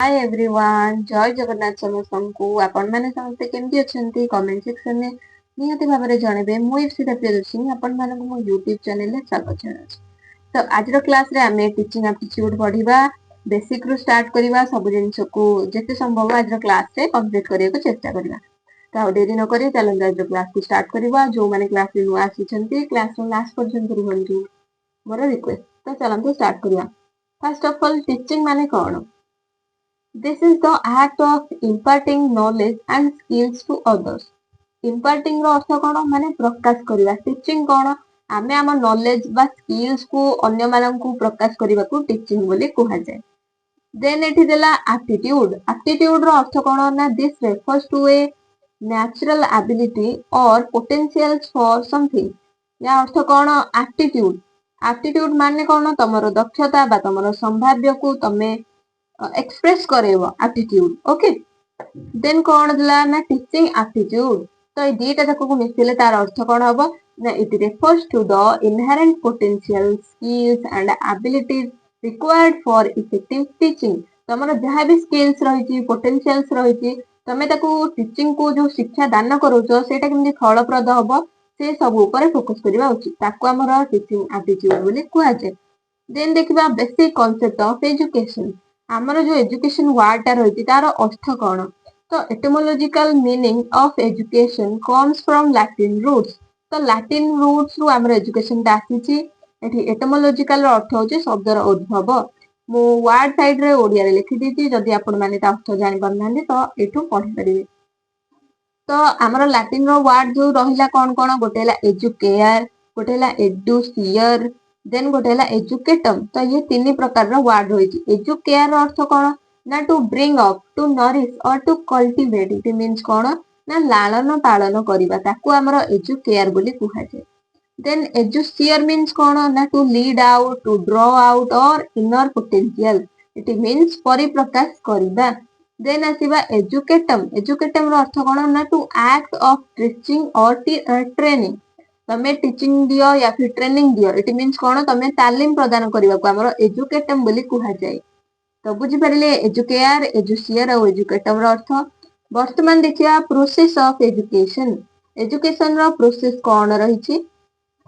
Hi everyone, जय जगन्नाथ समस्त को आपण माने समस्त केमती अछंती कमेंट सेक्शन में निहाती भाबरे जणेबे। मु इप्सिता प्रियदर्शिनी आपण मानक मो यूट्यूब चैनल रे स्वागत जणाउछि। तो आज रो क्लास रे हमें टीचिंग एप्टीट्यूड पढिबा, बेसिक रु स्टार्ट करिबा, सब जिंस को जते संभव आज रो क्लास रे कंप्लीट करिया को चेष्टा करिबा। तो देरी न करी चलन आज रो क्लास को स्टार्ट करिबा। जो माने क्लास रे नुआ आसीछंती क्लास रो लास्ट पर्यंत रुहंतु मोर रिक्वेस्ट। तो चलन स्टार्ट करिया। फर्स्ट ऑफ ऑल टीचिंग माने कोन? This is the act of imparting knowledge and skills to others. Imparting रो अर्थ कोन माने प्रकाश करिवा। टीचिंग कोन? आमे आम नॉलेज बा स्किल्स को अन्य मानन को प्रकाश करिवा को टीचिंग बोली कहा जाय। देन एठी देला एप्टीट्यूड। एप्टीट्यूड रो अर्थ कोन ना this refers to a natural ability or potentials for something. या अर्थ कोन? एप्टीट्यूड। एप्टीट्यूड माने कोन? तमरो दक्षता बा तमरो संभाव्य को तमे एक्सप्रेस करेबो एप्टीट्यूड। ओके, देन कोन दिला ना टीचिंग एप्टीट्यूड। तो ए दीटा तक को मिसिले तार अर्थ कोन हबो ना it refers to the inherent potential skills and abilities required for effective teaching. तमरो जहा भी स्किल्स रहिची, पोटेंशियल्स रहिची, तमे ताको टीचिंग को जो शिक्षा दान करूछो सेटा केमि फलप्रद हबो से सब ऊपर फोकस करबा उचित। ताको हमर टीचिंग एप्टीट्यूड बोली कुआ जाय। देन देखिबा बेसिक कांसेप्ट ऑफ एजुकेशन। हमर जो एजुकेशन वर्ड टा रहिची तार अर्थ कोन? तो etymological meaning of education comes from Latin roots. तो लैटिन रूट्स रु हमर एजुकेशन टा आसीची। एठी एटिमोलॉजिकल अर्थ होची शब्दर उद्भव। मु वर्ड साइड रे ओडिया रे लिखि दीची, जदि आपण माने ता अर्थ जानि परनांदी तो एठु पढि परिबे। तो हमर लैटिन रो वर्ड जो रहिला कोन कोन? गोटेला एजुकेयर, गोटेला एडुसियर, देन गोटेला एजुकेटम। तो ये तीन प्रकार रो वर्ड होइची। एजुकेयर अर्थ कोन ना to bring up, to nourish or to cultivate. It means कोन ना लालन पालन करिबा, ताको हमर एजुकेयर बोली कुहा जाय। देन एजुसियर मींस कोन ना to lead out, to draw out or inner potential. It means परिप्रकाश करिबा। देन आसीबा एजुकेटम। एजुकेटम रो अर्थ कोन ना to act of teaching or training. तमे टीचिंग दियो या फिर ट्रेनिंग दियो, इट मींस कोन तमे तालीम प्रदान करिबा को हमर एजुकेटम बोली कुहा जाय। तो बुझि परिले एजुकेयर, एजुसियर और एजुकेटम रो अर्थ। वर्तमान देखिया प्रोसेस ऑफ एजुकेशन। एजुकेशन रो प्रोसेस कोन रहिछि?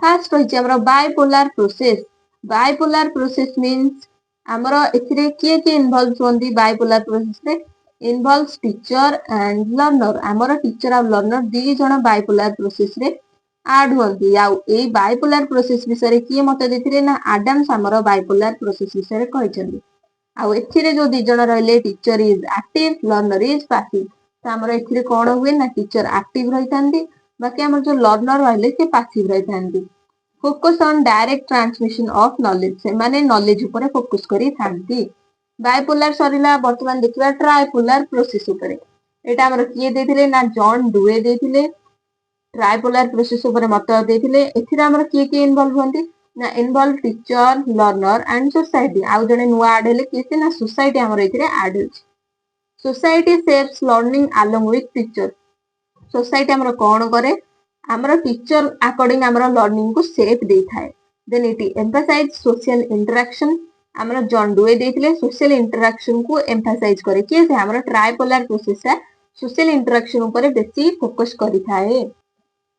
फर्स्ट रहिछि हमर bipolar process. Bipolar process means हमर एथिरे किए के इन्वॉल्व होंदी बाइपोलर प्रोसेस रे? Involves teacher and learner. हमर टीचर और लर्नर दी जण बाइपोलर प्रोसेस रे ऐड होंदी। आ ए बाइपोलर प्रोसेस विषय किए मत देथिरे ना एडम्स हमर बाइपोलर प्रोसेस विषय कहिसंदी। आ एथिरे जो दी जण रहले teacher is active, learner is passive. त हमर एथिरे कोन हुए ना टीचर एक्टिव रहितांदी, बाकी हमर जो लर्नर रहले से पैसिव रहितांदी। Focus on direct transmission of knowledge. से माने नॉलेज ऊपर फोकस करी थांती। बाइपोलर सरिला, वर्तमान देखिबा ट्राइपोलर प्रोसेस ऊपर। एटा हमर किए देथिले ना जॉन डुए देथिले। ट्राइपोलर प्रोसेस ऊपर मत देथिले। एथिरा हमर किए इन्वॉल्व होंती ना involve teacher, learner and society. आउ जने नुआ ऐड हेले किए ना सोसाइटी हमर एथिरे ऐड होछि। Society shapes learning along with teacher. Society हमर कोन करे? हमर टीचर अकॉर्डिंग हमर लर्निंग को शेप दे थाए। Then it emphasise social interaction. हमर जॉन डुए देथिले सोशल इंटरेक्शन को एम्फसाइज करे। किए से हमर ट्राइपोलर प्रोसेस है सोशल इंटरेक्शन ऊपर बेसी फोकस करि थाए।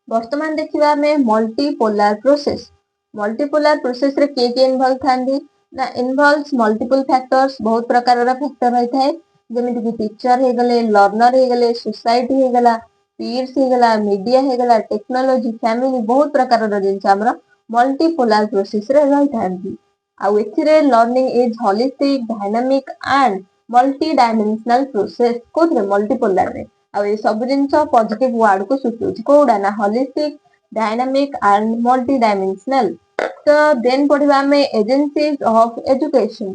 वर्तमान देखिबा हमें मल्टीपोलर प्रोसेस। मल्टीपोलर प्रोसेस रे के इन्वॉल्व थांदी ना इन्वॉल्व्स मल्टीपल फैक्टर्स। बहुत प्रकार रा फैक्टर रही थाए, जेमिति कि टीचर हे गले, लर्नर हे गले, सोसाइटी हे गला, पीयर्स हे गला, मीडिया हे गला, टेक्नोलॉजी, फैमिली, बहुत प्रकार रा जिंस हमर मल्टीपोलर प्रोसेस रे रही थांदी। आ एथिरे learning is holistic, dynamic and multi dimensional process. कोथरे? मल्टीपोलर रे। आ ए सब जिंस पॉजिटिव वर्ड को सुचुछि। कोडा ना holistic, dynamic and multi dimensional. तो देन पढिबा हमें एजेंसीज ऑफ एजुकेशन।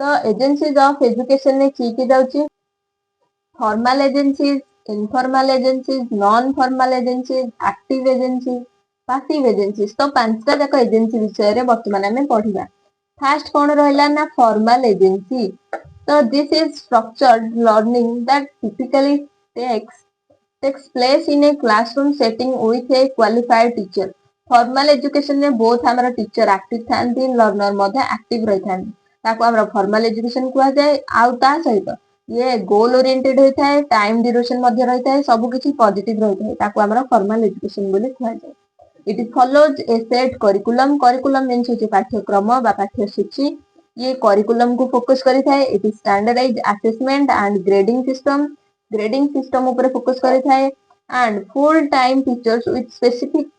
तो एजेंसीज ऑफ एजुकेशन ने की जाउछि? Formal agencies, informal agencies, non formal agencies, active agencies, passive agencies. तो पांचटा जाक एजेंसी विषय रे वर्तमान हमें पढिबा। फर्स्ट कोन रहला ना फॉर्मल एजेंसी। तो this is structured learning that typically takes place in a classroom setting with a qualified teacher. Formal education में बोथ हमर टीचर एक्टिव थांती, लर्नर मध्ये एक्टिव रही थांती। ताको हमर फॉर्मल एजुकेशन कुआ जाय। आउ ता सहित ये गोल ओरिएंटेड होता है, टाइम ड्यूरेशन मध्य रहता है, सब किछि पॉजिटिव रहता है, ताको हमरा फॉर्मल एजुकेशन बोली कुहा जाय। It follows A set curriculum, curriculum means होची पाठ्यक्रम बा पाठ्यसूची। ये करिकुलम को फोकस करी थाए। It is standardize assessment and grading system ऊपर फोकस करी थाए and full time teachers with specific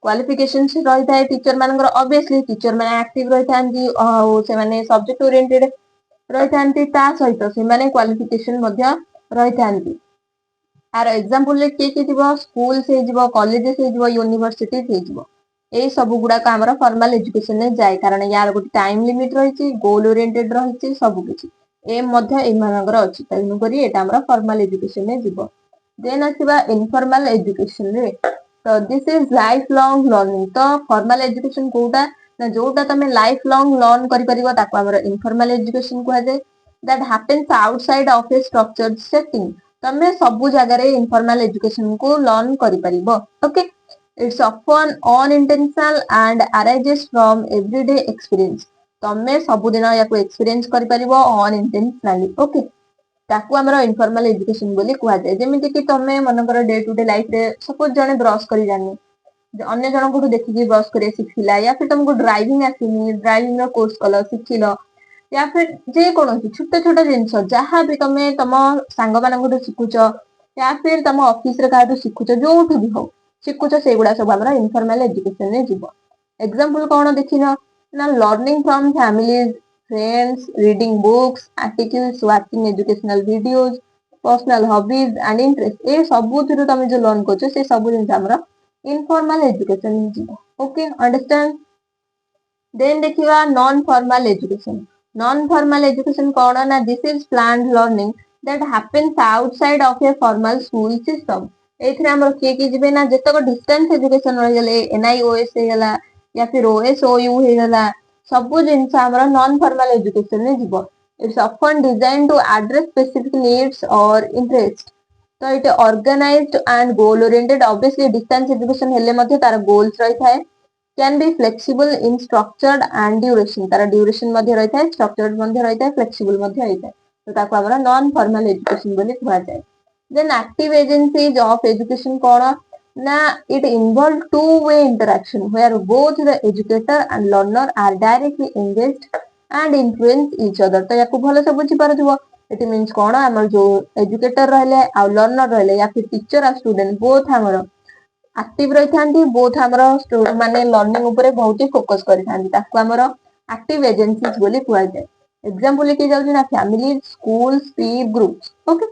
qualifications रही थाए। टीचर मानकर ऑब्वियसली टीचर माने एक्टिव रही थांती और से माने सब्जेक्ट ओरिएंटेड रही थांती, ता सहित से माने क्वालिफिकेशन मध्य रही थांती। आर एग्जांपल ले के थिबो स्कूल से जिवो, कॉलेज से जिवो, यूनिवर्सिटी से जिवो, ए सब गुडा का हमर फॉर्मल एजुकेशन ने जाय, कारण यार गोटे टाइम लिमिट रहिछि, गोल ओरिएंटेड रहिछि, सब किछि एम मध्य ए मानकर अछि, तेनु करी एटा हमर फॉर्मल एजुकेशन ने जिवो। देन आसीबा इनफॉर्मल एजुकेशन रे। तो this is life long learning. तो फॉर्मल एजुकेशन कोटा ना जोटा तमे लाइफ लॉन्ग लर्न करि परिबो ताको हमर इनफॉर्मल एजुकेशन कुहा जाय। That happens outside of a structured setting. तमे सब जगह रे इनफॉर्मल एजुकेशन को लर्न करि परिबो। Okay, it's often unintentional and arises from everyday experience. तमे सब दिन या को एक्सपीरियंस करि परिबो अनइंटेंशनली। ओके, ताकू हमर इनफॉर्मल एजुकेशन बोली कुहा जाय। जेमिति कि तमे मनकर डे टू डे लाइफ रे सपोज जने ब्रश करि जानी, अन्य जन को देखि कि ब्रश करे सिखिला, या फिर तुमको ड्राइविंग आसीनी, ड्राइविंग रो कोर्स कलो सिखिलो, या फिर जे कोनोसी छोटे छोटे जिंस जहां भी तमे तम सांग मानन शिखुच, या फिर तम ऑफिस रे काटू शिखुच, जोठु भी हो शिखुच, सेगुडा सब हमर इनफॉर्मल एजुकेशन ने जीवो। एग्जांपल कोन देखिनो ना, learning from families, friends, reading books, articles, watching educational videos, personal hobbies and interest, ए सब थ्रू तमे जो लर्न करछो से सब जिंस हमर इनफॉर्मल एजुकेशन जीवो। Okay, understand. देन देखिवा non formal education. Non formal education कोन ना, this is planned learning that happens outside of a formal school system. एथरे हमर के जिबे ना, जेतक डिस्टेंस एजुकेशन रह गेले, एनआईओएस हे गेला या फिर ओएसओयू हे गेला, सब जिंस हमर नॉन फॉर्मल एजुकेशन ने जीवो। It's often design to address specific needs or interest. तो it organized and goal oriented. Obviously distance education हेले मध्ये तार गोल्स रही थाए। Can be flexible in structured and duration, तार ड्यूरेशन मध्ये रही थाए, स्ट्रक्चर्ड मध्ये रही थाए, फ्लेक्सिबल मध्ये रही थाए। तो ताको हमर नॉन फॉर्मल एजुकेशन बोली कुहा जाय। Then active agencies of education कोन ना, it involve two way interaction where both the educator and learner are directly engaged and influence each other. तो याको भलो से बुझी पारथिबो। इट मीन्स कोन, हमर जो एजुकेटर रहले आ लर्नर रहले, या फिर टीचर आ स्टूडेंट बोथ हमर एक्टिव रही थांती, बोथ हमर माने लर्निंग ऊपर बहुत ही फोकस करि थांती, ताको हमर एक्टिव एजेंसीज बोली कुहा जाय। एग्जांपल के जाउची ना, family, schools, peer groups. Okay,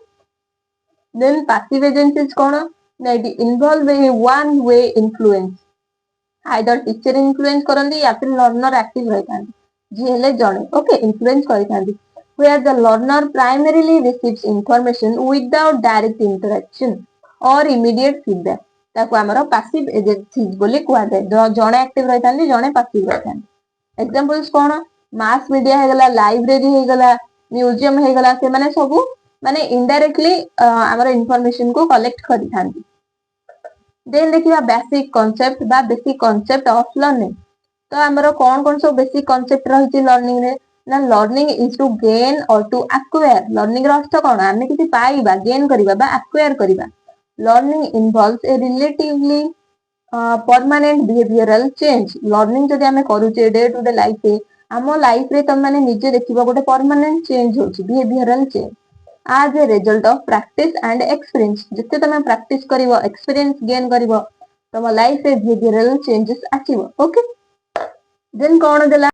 then passive agencies कोन ना, it involve a one way influence, either teacher influence करंदी या फिर लर्नर एक्टिव रही थांती, जी हेले जणे ओके इन्फ्लुएंस करि थांती, where the learner primarily receives information without direct interaction or immediate feedback। ताको हमर पैसिव एजेंसीज बोली कुहा जाय। जणे एक्टिव रही थांती, जणे पैसिव रही थांती। एग्जांपल्स कोन, मास मीडिया हे गला, लाइब्रेरी हे गला, म्यूजियम हे गला, से माने सब माने इनडायरेक्टली हमर इंफॉर्मेशन को कलेक्ट करि थांती। देन देखिबा बेसिक कांसेप्ट बा बेसिक कांसेप्ट ऑफ लर्निंग। तो हमर कोन सब बेसिक कांसेप्ट रहिछि लर्निंग रे ना, लर्निंग इज टू गेन और टू एक्वायर। लर्निंग रो अर्थ कोन, आमे किछि पाइबा, गेन करिबा बा एक्वायर करिबा। लर्निंग इन्वॉल्व्स ए relatively permanent behavioural change. Learning जदि आमे करूचे डे टू डे लाइफ रे, हमो लाइफ रे तम माने निजे देखिबा गोटे परमानेंट चेंज होछि, behavioural change as a result of practice and experience। जिते तमे प्रैक्टिस करिवो, एक्सपीरियंस गेन करिवो, तम लाइफ रे बिहेवियरल चेंजेस आसीबो। ओके, देन कोन देला,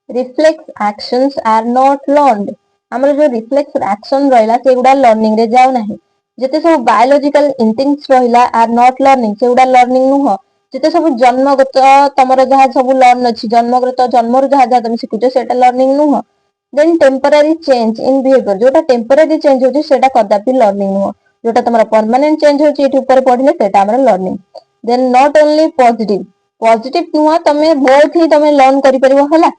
reflex actions are not learned. हमर जो रिफ्लेक्स एक्शन रहला सेगुडा लर्निंग रे जाउ नाही। जेते सब बायोलॉजिकल इंस्टिंक्ट्स रहला आर नॉट लर्निंग, सेगुडा लर्निंग नुह। जेते सब जन्मगत तमरो जहा सब लर्न अछि, जन्मगत जन्मर जहा जहा तमे सिखुछो सेटा लर्निंग नुह। Then temporary change in behaviour, जोटा टेम्पररी चेंज होछि सेटा कदापि लर्निंग नुह। जोटा तमरा परमानेंट चेंज होछि एठी ऊपर पढिले सेटा हमर learning. Then not only positive, positive नुह, तमे बोथ ही तमे लर्न करि परिबो हला।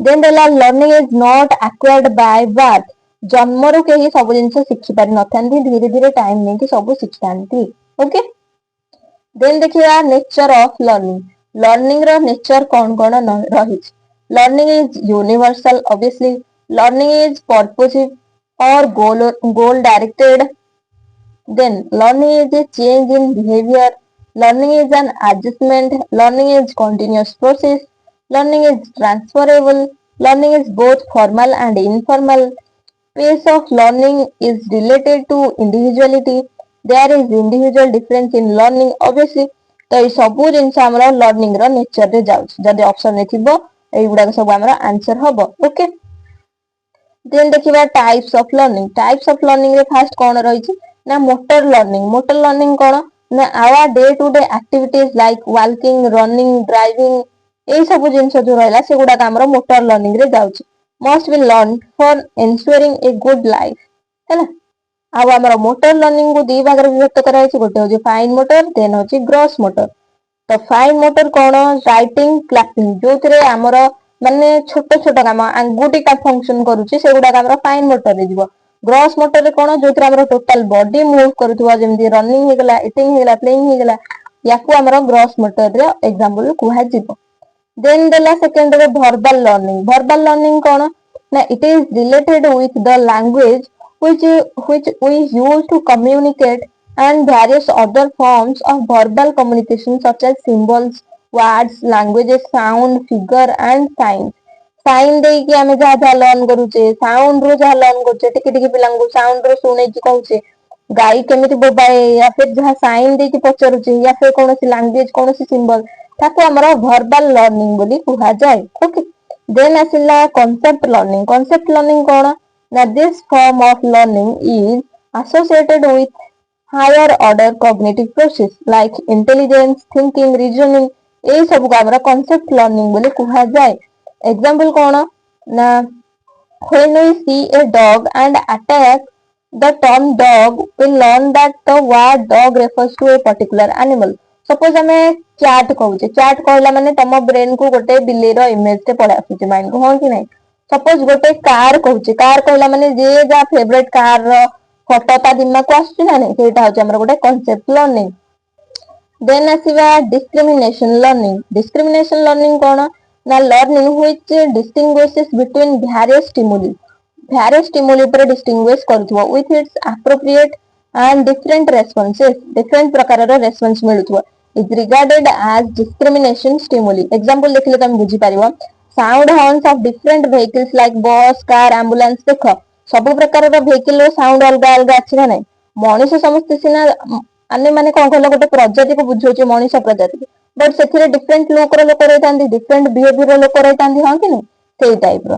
देन देला learning is not acquired by birth. जन्मरु केही सब जिंस शिखि पारि नथांती, धीरे धीरे टाइम नेकी सब शिखितांती। ओके, देन देखिया नेचर ऑफ लर्निंग। लर्निंग रो नेचर कोन कोन रहिछि। Learning is universal, obviously Learning is purposive or goal directed. Then learning is a change in behavior. Learning is an adjustment. Learning is continuous process. Learning is transferable. Learning is both formal and informal. Pace of learning is related to individuality. There is individual difference in learning obviously. तो ये सबू जिनस आमर learning रो nature रे जाउछ जदि option रे थिबो एई गुडा सब आमर आंसर हबो ओके देन देखिबा टाइप्स ऑफ लर्निंग रे फर्स्ट कोन रहिछि ना मोटर लर्निंग कोन ना our day to day activities like walking running driving एई सब जिनस जो रहला से गुडा आमर मोटर लर्निंग रे जाउछ must be learn for ensuring a good life हैला आ आमर मोटर लर्निंग को दी भाग रे विभक्त करा छै गोटे होछि फाइन मोटर देन होछि ग्रॉस मोटर तो फाइन मोटर कोन राइटिंग क्लैपिंग जोथरे आमर माने छोट छोट काम अंगुटी का फंक्शन करूची सेगुडा आमर फाइन मोटर रे जीवो ग्रॉस मोटर रे कोन जोथरे आमर टोटल बॉडी मूव करथुवा जेमदी रनिंग हे गेला ईटिंग हे गेला प्लेइंग हे गेला याकू आमर ग्रॉस मोटर रे एग्जांपल कुहा जीवो देन देला सेकंड रे वर्बल लर्निंग कोन ना it is related with the language which we use to communicate and various other forms of verbal communication such as symbols, words, languages, sound, figure and signs. Sign दे कि हमें जहाँ जहाँ learn करूचे sound रो जहाँ learn करूचे टिके टिके पिलांगु साउंड रो सुने कि कहूचे गाई केमिति बोबाए या फिर जहाँ साइन दे कि पचरुचे या फिर कोनोसी लैंग्वेज कोनोसी सिंबल ताको हमरो वर्बल लर्निंग बोली कुहा जाय ओके देन आसिला कांसेप्ट लर्निंग कोन Now this form of learning is associated with higher order cognitive process like intelligence, thinking, reasoning. ये सब को हमरा concept learning बोले कुहा जाए. Example कौन ना when we see a dog and attack the term dog, we learn that the word dog refers to a particular animal. Suppose हमें cat कहूचे cat कहला माने तम brain को गोटे बिल्ली रो image ते पड़ा आସୁचे mind को हाँ कि नहीं सपोज गोटे कार कहूचे कार कहला माने जे जा फेवरेट कार रो फोटो ता दिमाग को आसुची ना नहीं सेटा होचे हमर गोटे कांसेप्ट लर्निंग देन आसीबा डिस्क्रिमिनेशन लर्निंग कोन ना learning which distinguishes between various stimuli पर डिस्टिंग्विश करथुवा with its appropriate and different responses different प्रकार रो रेस्पॉन्स मिलुथुवा is regarded as discrimination stimuli example देखले तुम बुझी पारिबो sound horns of different vehicles like bus car ambulance देख सब प्रकार व्हीकल साउंड अलग अलग अच्छी ना नहीं मनीष समस्त सीना अन्य माने कौन कहला गोटे प्रजाति को बुझौचे मनीष प्रजाति बट से डिफरेंट लोक रही डिफरेंट बिहेवियर लोक रही हाँ कि नहीं सेई टाइप रो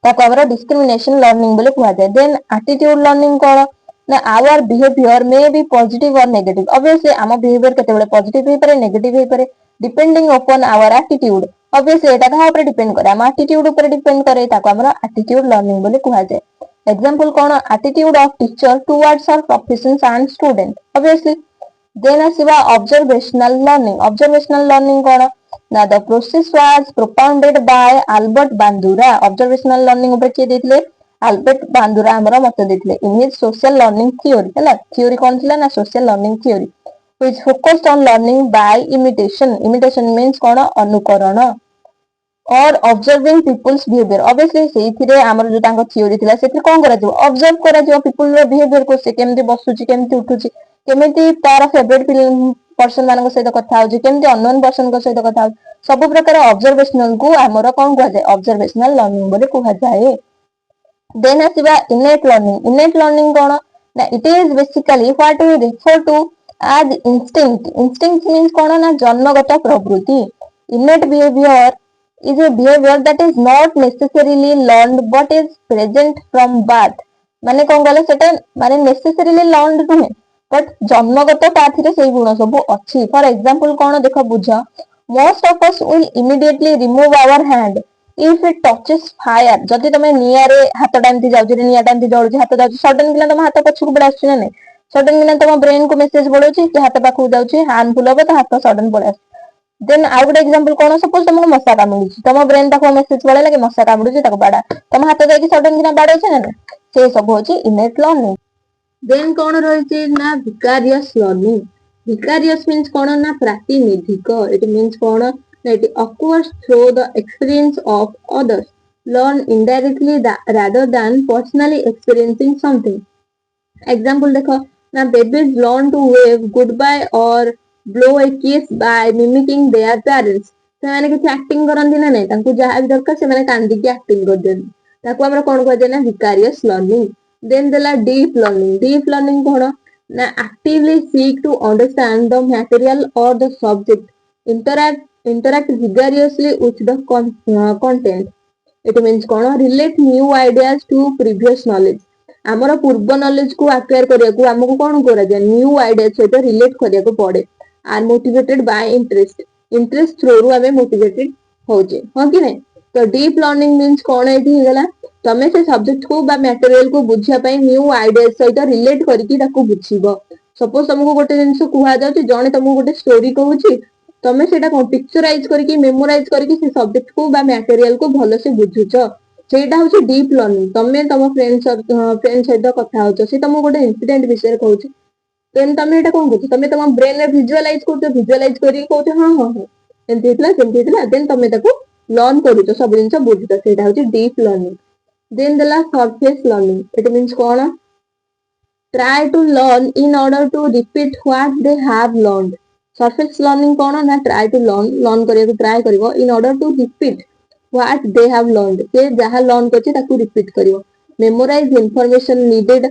ताको हमर डिस्क्रिमिनेशन लर्निंग बोले कुहा जाय देन एटीट्यूड लर्निंग कोन ना our behaviour may be positive or negative obviously आम बिहेवियर केतेबेले पॉजिटिव हे पारे नेगेटिव हे पारे depending upon our attitude obviously एटा कहा ऊपर डिपेंड करे हम एटीट्यूड ऊपर डिपेंड करे ताको हमर एटीट्यूड लर्निंग बोले कुहा जाय एग्जांपल कोन attitude of teacher towards our professions and student obviously then आसीबा ऑब्जर्वेशनल लर्निंग कोन ना the process was propounded by Albert Bandura observational learning ऊपर के देथिले अल्बर्ट बांदुरा हमर मत देथिले in his social learning theory हला थ्योरी कोन थिला ना social learning theory which focused on learning by imitation means कोन अनुकरण और ऑब्जर्विंग पीपल्स बिहेवियर ऑब्वियसली सेइथिरे हमर जो तांको थ्योरी थिला सेति कोन करा जो ऑब्जर्व करा जो पीपल रो बिहेवियर को से केमति बसुची केमति उठुची केमति तार फेवरेट पर्सन मानको सहित कथा होची केमति अननोन पर्सन को सहित कथा सब प्रकार ऑब्जर्वेशनल को हमर कोन कुहा जाय ऑब्जर्वेशनल लर्निंग बोले कुहा जाय देन आसीबा इनेट लर्निंग कोन ना it is basically what we refer to as instinct means कोन ना जन्मगत प्रवृत्ति innate behaviour is a behavior that is not necessarily learned but is present from birth माने कोन गले सेटा माने necessarily learned नुहे but जन्मगत ताथिरे सेही गुण सब अछि फॉर एग्जांपल कोन देखो बुझा most of us will immediately remove our hand if it touches fire जदि तमे निया रे हाथ डांती जाउ जे निया डांती जळुची हाथ जाउ सडन किना तम हाथ पछकु बडा आछि ना नै सडन किना तम ब्रेन को मेसेज बोलौची कि हाथ पाखु जाउची हार्मफुल होबे त हाथ सडन पळे देन आउ गोटे एग्जांपल कोन सपोज तुमको मशा कामुडुची तम ब्रेन पाखो मेसेज पळेला कि मशा कामुडुची ताको बाडा तम हाथ जाई सडन किना बाडै छै ना से सब होची इनेट लर्निंग देन कोन रहिची ना विकारियस मींस कोन ना प्रातिनिधिक it means cone it acquires through the experience of others learn indirectly rather than personally experiencing something. Example देखो ना, babies learn to wave goodbye or blow a kiss by mimicking their parents. ସେମାନେ କିଛି acting କରନ୍ତି ନା ନାଇଁ, ତାଙ୍କୁ ଯାହା ବି ଦରକାର ସେମାନେ କାନ୍ଦିକି ଆକ୍ଟିଂ କରିଦିଅନ୍ତି, ତାକୁ ଆମର କଣ କୁହାଯାଏ ନା ଭିକାରିୟସ୍ ଲର୍ନିଂ। ଦେନ୍ ଦେଲା ଡିପ୍ ଲର୍ନିଂ। ଡିପ୍ ଲର୍ନିଂ କଣ ନା actively seek to understand the material or the subject, interact vigorously with the content. It means କଣ relate new ideas to previous knowledge। ଆମର ପୂର୍ବ ନଲେଜ କୁ ଆକ୍ୱାର କରିବାକୁ ଆମକୁ କଣ କରାଯାଏ, ନ୍ୟୁ ଆଇଡିଆ ସହିତ ରିଲେଟ କରିବାକୁ ପଡେ। ଆର୍ ମୋଟିଭେଟେଡ ବାଇ ଇଣ୍ଟରେଷ୍ଟ, ଇଣ୍ଟରେଷ୍ଟ ଥ୍ରୋରୁ ଆମେ ମୋଟିଭେଟେଡ ହଉଛେ, ହଁ କି ନାଇଁ। ତ ଡିପ୍ ଲର୍ନିଂ ମିନ୍ସ କଣ ଏଠି ହେଇଗଲା, ତମେ ସେ ସବଜେକ୍ଟ କୁ ବା ମ୍ୟାଟେରିଆଲ କୁ ବୁଝିବା ପାଇଁ ନ୍ୟୁ ଆଇଡିଆ ସହିତ ରିଲେଟ କରିକି ତାକୁ ବୁଝିବ। ସପୋଜ ତମକୁ ଗୋଟେ ଜିନିଷ କୁହାଯାଉଛି, ଜଣେ ତମକୁ ଗୋଟେ ଷ୍ଟୋରି କହୁଛି, ତମେ ସେଇଟା କଣ ପିକ୍ଚରାଇଜ କରିକି ମେମୋରାଇଜ କରିକି ସେ ସବଜେକ୍ଟ କୁ ବା ମ୍ୟାଟେରିଆଲ କୁ ଭଲସେ ବୁଝୁଛ, ସେଇଟା ହଉଛି ଡିପ୍ ଲର୍ନିଂ। ତମେ ତମ ଫ୍ରେଣ୍ଡ ସହିତ କଥା ହଉଛ, ସେ ତମକୁ ଗୋଟେ ଇନସିଡେଣ୍ଟ ବିଷୟରେ କହୁଛି, ଦେନ୍ ତମେ ଏଇଟା କଣ କରୁଛ, ତମେ ତମ ବ୍ରେନରେ ଭିଜୁଆଲାଇଜ କରୁଛ, ଭିଜୁଆଲାଇଜ କରିକି କହୁଛ ହଁ ହଁ ହଁ ଏମିତି ହେଇଥିଲା ସେମିତି ହେଇଥିଲା, ଦେନ୍ ତମେ ତାକୁ ଲର୍ନ କରୁଛ, ସବୁ ଜିନିଷ ବୁଝୁଛ, ସେଇଟା ହଉଛି ଡିପ୍ ଲର୍ନିଂ। ଦେନ୍ ଦେଲା ସରଫେସ୍ ଲର୍ନିଂ। ଇଟ୍ ମିନ୍ସ କଣ, try to learn in order to repeat what they have learned. Surface learning କଣ ନା try to learn କରିବାକୁ try କରିବ in order to repeat what they have learned, ସେ ଯାହା learn କରିଛି ତାକୁ repeat କରିବ। Memorize information needed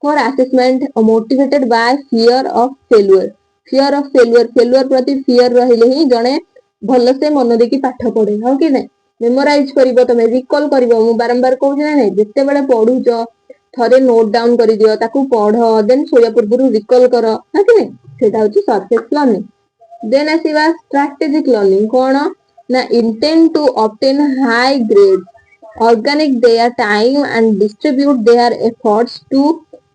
for assessment, motivated by fear of failure. Fear of failure ପ୍ରତି fear ରହିଲେ ହିଁ ଜଣେ ଭଲସେ ମନ ଦେଇକି ପାଠ ପଢେ, ହଁ କି ନାଇଁ। ମେମୋରାଇଜ କରିବ, ତମେ ରିକଲ କରିବ, ମୁଁ ବାରମ୍ବାର କହୁଛି ନା ନାଇଁ, ଯେତେବେଳେ ପଢୁଛ ଥରେ ନୋଟ ଡାଉନ କରିଦିଅ, ତାକୁ ପଢ, ଦେନ୍ ଶୋଇବା ପୂର୍ବରୁ ରିକଲ କର, ହଁ କି ନାଇଁ, ସେଇଟା ହଉଛି ସରଫେସ୍ ଲର୍ନିଂ। ଦେନ୍ ଆସିବା ଷ୍ଟ୍ରାଟେଜିକ ଲର୍ନିଂ। କଣ ନା intend to obtain high grades, organic their time and distribute their efforts to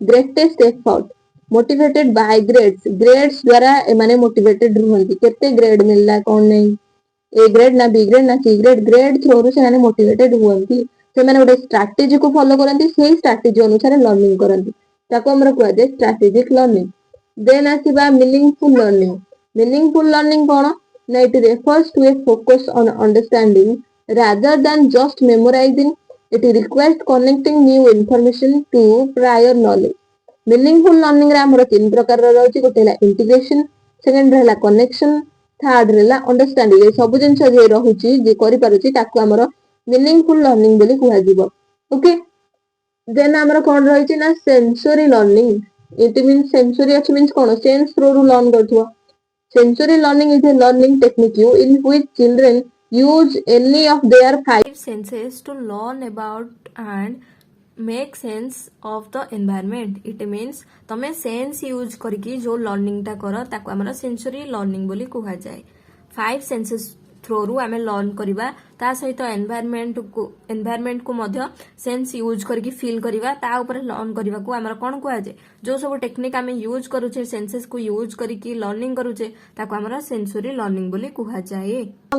greatest effort, motivated by grades। grades ଦ୍ୱାରା ଏମାନେ motivated ରୁହନ୍ତି, କେତେ ଗ୍ରେଡ ମିଳିଲା କଣ ନାହିଁ, ए ग्रेड ना बी ग्रेड ना सी ग्रेड, ग्रेड थ्रोरू ସେମାନେ ମୋଟିଭେଟେଡ ହୁଅନ୍ତି। ସେମାନେ ଗୋଟେ ଷ୍ଟ୍ରାଟେଜି କୁ ଫଲୋ କରନ୍ତି, ସେଇ ଷ୍ଟ୍ରାଟେଜି ଅନୁସାରେ ଲର୍ନିଂ କରନ୍ତି, ତାକୁ ଆମର କୁହାଯାଏ ଷ୍ଟ୍ରାଟେଜିକ ଲର୍ନିଂ। ଦେନ୍ ଆସିବା ମିନିଙ୍ଗଫୁଲ ଲର୍ନିଂ। ମିନିଙ୍ଗଫୁଲ ଲର୍ନିଂ କଣ ନା it refers to a focus on understanding rather than just memorising. It requires connecting new information to prior knowledge. Meaningful learning ରେ ଆମର ତିନି ପ୍ରକାରର ରହିଛି, ଗୋଟେ ହେଲା ଇଣ୍ଟିଗ୍ରେସନ, ସେକେଣ୍ଡ ହେଲା କନେକ୍ସନ, ଥାର୍ଡ ହେଲା ଅଣ୍ଡରଷ୍ଟାଣ୍ଡିଂ। ଏ ସବୁ ଜିନିଷ ଯିଏ ରହୁଛି, ଯିଏ କରିପାରୁଛି, ତାକୁ ଆମର ମିନିଙ୍ଗଫୁଲ ଲର୍ନିଂ ବୋଲି କୁହାଯିବ। ଓକେ, ଦେନ୍ ଆମର କଣ ରହିଛି ନା sensory learning. It means sensory ଅଛି ମିନ୍ସ କଣ, ସେନ୍ସ ଥ୍ରୋରୁ ଲର୍ନ କରୁଥିବ। Sensory learning is a learning technique in which children use any of their five senses to learn about and make sense of the environment. It means तमे sense use करके जो learning टा करो ताको हमरा sensory learning बोली कुहा जाए। 5 senses थ्रोरू आमे लर्न करिबा, ता सहित एनवायरनमेंट को मध्य सेंस यूज करके फील करिबा, ता ऊपर लर्न करिबा को हमरा कोन कुआ जाय। जो सब टेक्निक आमे यूज करूचे, सेंसेस को यूज करके लर्निंग करूचे, ताको हमरा सेंसरी लर्निंग बोली कुहा जाय।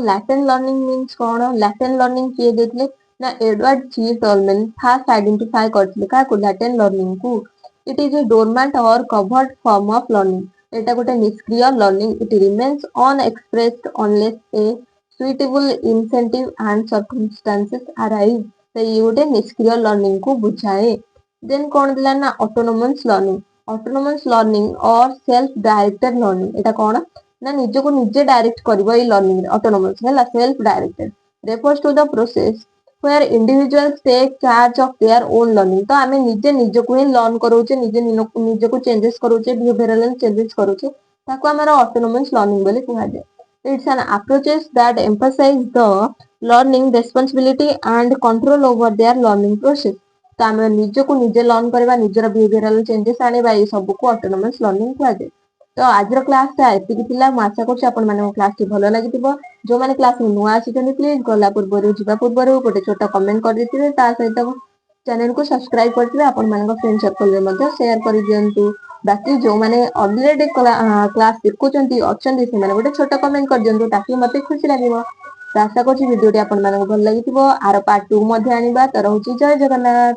लैटेंट लर्निंग मींस कोन, लैटेंट लर्निंग किए देतले ना एडवर्ड जी टॉलमैन फास्ट आइडेंटिफाई करथिले का को लैटेंट लर्निंग को। इट इज ए डोरमेंट और कवर्ड फॉर्म ऑफ लर्निंग। एटा गोटे निष्क्रिय learning. It remains unexpressed unless A suitable incentive and circumstances arise। तो ये गोटे निष्क्रिय लर्निंग को बुझाए। देन कौन दिला ना autonomous learning. Autonomous learning or self directed learning, एटा कौन ना निज को निजे डायरेक्ट करिवो। ए लर्निंग ऑटोनोमस है self directed refers to the process where individuals take charge of their own learning। तो आमे निजे निज को ही लर्न करूचे, निजे को चेंजेस करूचे, बिहेवियरल चेंजेस करूचे, ताको हमरा ऑटोनोमस लर्निंग बोली कुहा जाय। It's an approaches that emphasize the learning responsibility and control over their learning process। तो आमे निज को निजे लर्न करबा, निजर बिहेवियरल चेंजेस आनेबा, ए सब को ऑटोनोमस लर्निंग कुहा जाय। तो आज क्लास टा एतिकी थिला। मैं आशा करछि आपण माने क्लास टी भलो लागिथिबो। जो माने क्लास में नुआ आछितनी प्लीज गला पूर्वरु जिबा पूर्वरु गोटे छोटा कमेंट कर दिथिबे, ता सहित चैनल को सब्सक्राइब करथिबे, आपण मानक फ्रेंड सर्कल रे मध्ये शेयर करि दियंतु। बाकी जो माने ऑलरेडी क्लास देखुचंती अछंती से माने गोटे छोटा कमेंट कर दियंतु, ताकि मते खुशी लागिबो। तो आशा करछि वीडियो टी आपण मानक भल लागिथिबो। आरो पार्ट 2 मध्ये आनिबा। तो रहउछि जय जगन्नाथ।